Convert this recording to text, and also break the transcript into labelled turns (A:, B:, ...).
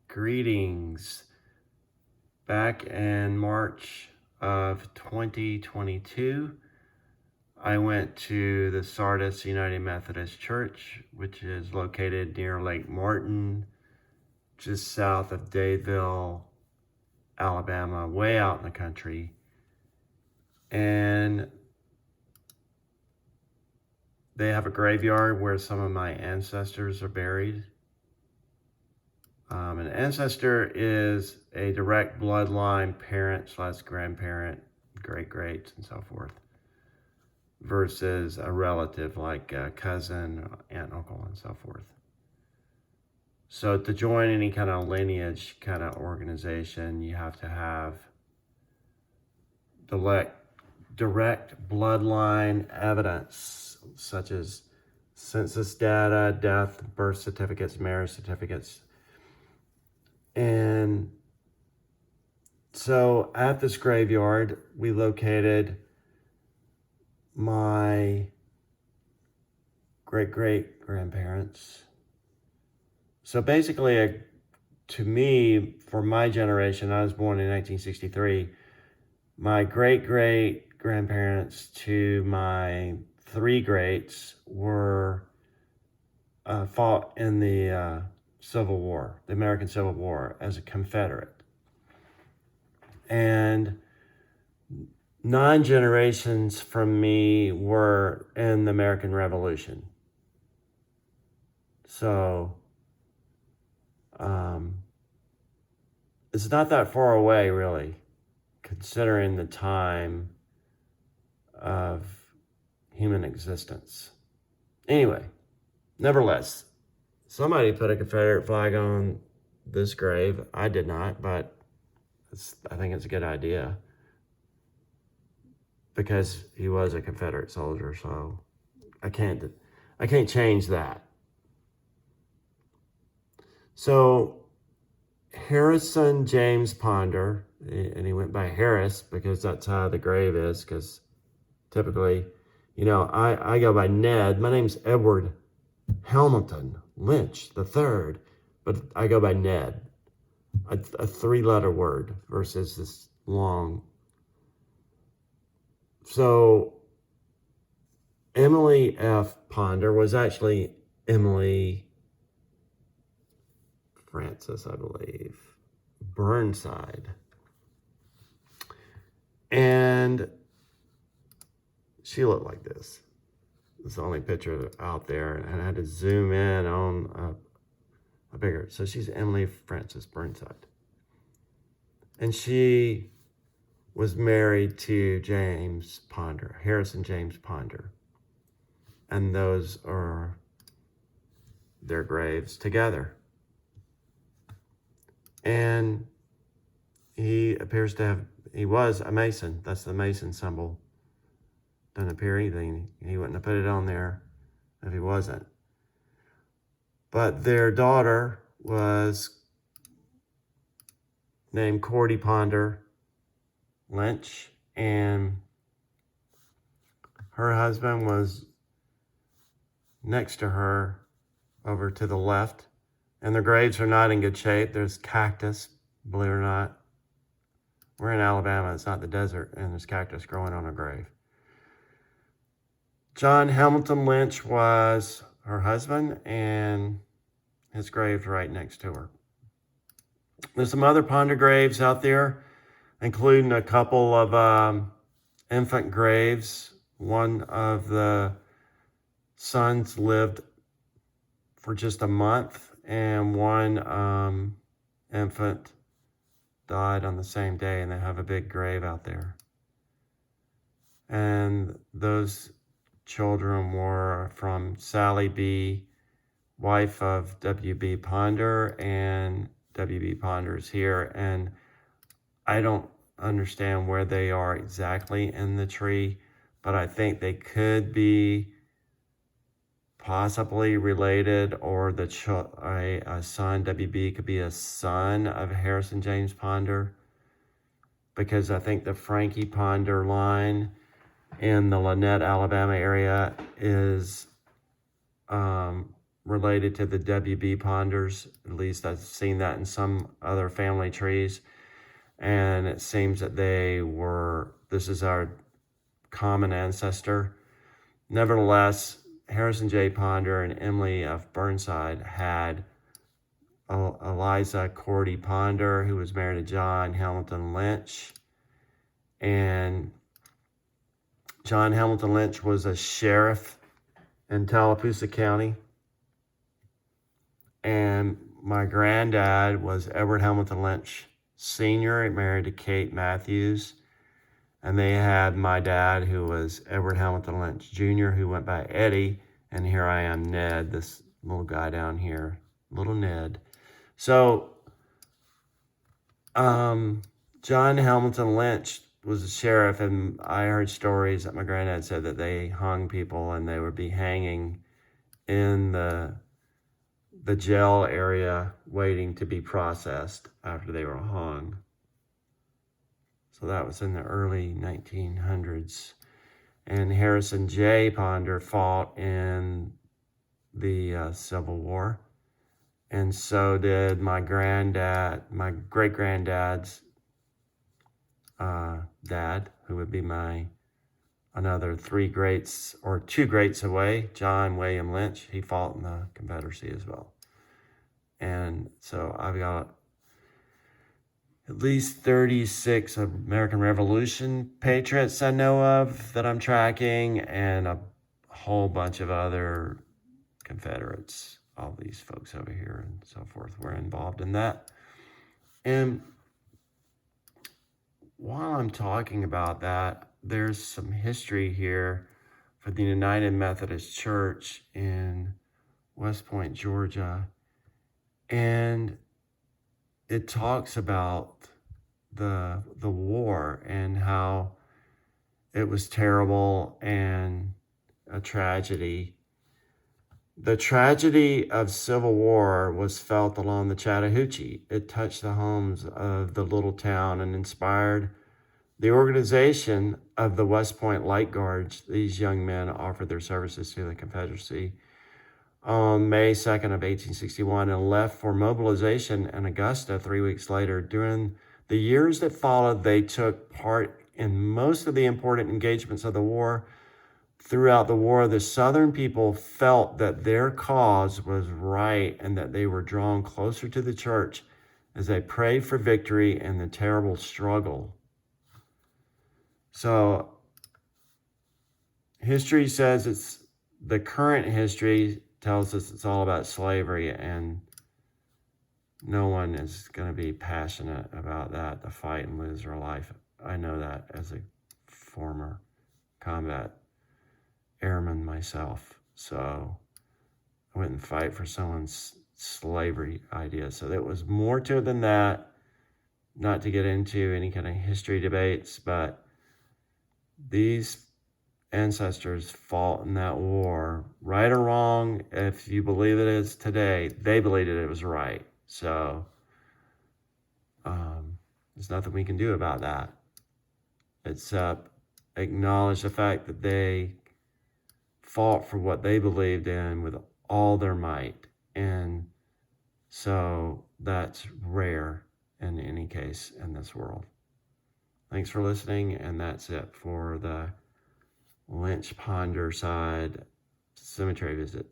A: Greetings. Back in March of 2022, I went to the Sardis United Methodist Church, which is located near Lake Martin, just south of Dadeville, Alabama, way out in the country. And they have a graveyard where some of my ancestors are buried. An ancestor is a direct bloodline parent / grandparent, great-greats, and so forth, versus a relative like a cousin, aunt, uncle, and so forth. So to join any kind of lineage kind of organization, you have to have direct bloodline evidence, such as census data, death, birth certificates, marriage certificates. And so at this graveyard, we located my great-great-grandparents. So basically, to me, for my generation, I was born in 1963, my great-great-grandparents to my three greats were fought in the Civil War, the American Civil War, as a Confederate. And 9 generations from me were in the American Revolution. So it's not that far away, really, considering the time of human existence. Anyway, nevertheless, somebody put a Confederate flag on this grave. I did not, but I think it's a good idea because he was a Confederate soldier, so I can't change that. So Harrison James Ponder, and he went by Harris because that's how the grave is, because typically, I go by Ned. My name's Edward Hamilton Linch III, but I go by Ned, a 3-letter word versus this long. So Emily F. Ponder was actually Emily Francis, I believe, Burnside. And she looked like this. It's the only picture out there, and I had to zoom in on a bigger. So she's Emily Francis Burnside. And she was married to James Ponder, Harrison James Ponder. And those are their graves together. And he was a Mason. That's the Mason symbol. Doesn't appear anything. He wouldn't have put it on there if he wasn't. But their daughter was named Cordie Ponder Linch, and her husband was next to her over to the left. And their graves are not in good shape. There's cactus, believe it or not. We're in Alabama, it's not the desert, and there's cactus growing on her grave. John Hamilton Lynch was her husband, and his grave's right next to her. There's some other Ponder graves out there, including a couple of infant graves. One of the sons lived for just a month, and one infant died on the same day, and they have a big grave out there. And those children were from Sally B., wife of W.B. Ponder, and W.B. Ponder is here. And I don't understand where they are exactly in the tree, but I think they could be possibly related, or a son, WB, could be a son of Harrison James Ponder, because I think the Frankie Ponder line in the Lynette, Alabama area is related to the WB Ponders. At least I've seen that in some other family trees. And it seems that this is our common ancestor. Nevertheless, Harrison J. Ponder and Emily of Burnside had Eliza Cordie Ponder, who was married to John Hamilton Linch. And John Hamilton Linch was a sheriff in Tallapoosa County. And my granddad was Edward Hamilton Lynch Sr., married to Kate Matthews. And they had my dad, who was Edward Hamilton Lynch Jr., who went by Eddie. And here I am, Ned, this little guy down here, little Ned. So, John Hamilton Lynch was a sheriff, and I heard stories that my granddad said that they hung people, and they would be hanging in the jail area waiting to be processed after they were hung. So that was in the early 1900s. And Harrison J. Ponder fought in the Civil War. And so did my great-granddad's dad, who would be another two greats away, John William Lynch. He fought in the Confederacy as well. And so I've got at least 36 American Revolution patriots I know of that I'm tracking, and a whole bunch of other Confederates. All these folks over here and so forth were involved in that. And while I'm talking about that, there's some history here for the United Methodist Church in West Point, Georgia. And it talks about the war and how it was terrible and a tragedy. The tragedy of Civil War was felt along the Chattahoochee. It touched the homes of the little town and inspired the organization of the West Point Light Guards. These young men offered their services to the Confederacy on May 2nd of 1861 and left for mobilization in Augusta 3 weeks later. During the years that followed, they took part in most of the important engagements of the war. Throughout the war, the Southern people felt that their cause was right and that they were drawn closer to the church as they prayed for victory in the terrible struggle. So, history says the current history tells us it's all about slavery, and no one is going to be passionate about that, to fight and lose their life. I know that as a former combat airman myself, so I wouldn't fight for someone's slavery idea. So there was more to it than that. Not to get into any kind of history debates, but these ancestors fought in that war, right or wrong. If you believe it is today, they believed it was right. So there's nothing we can do about that except acknowledge the fact that they fought for what they believed in with all their might. And so that's rare in any case in this world. Thanks for listening, and that's it for the Linch Ponderside cemetery visit.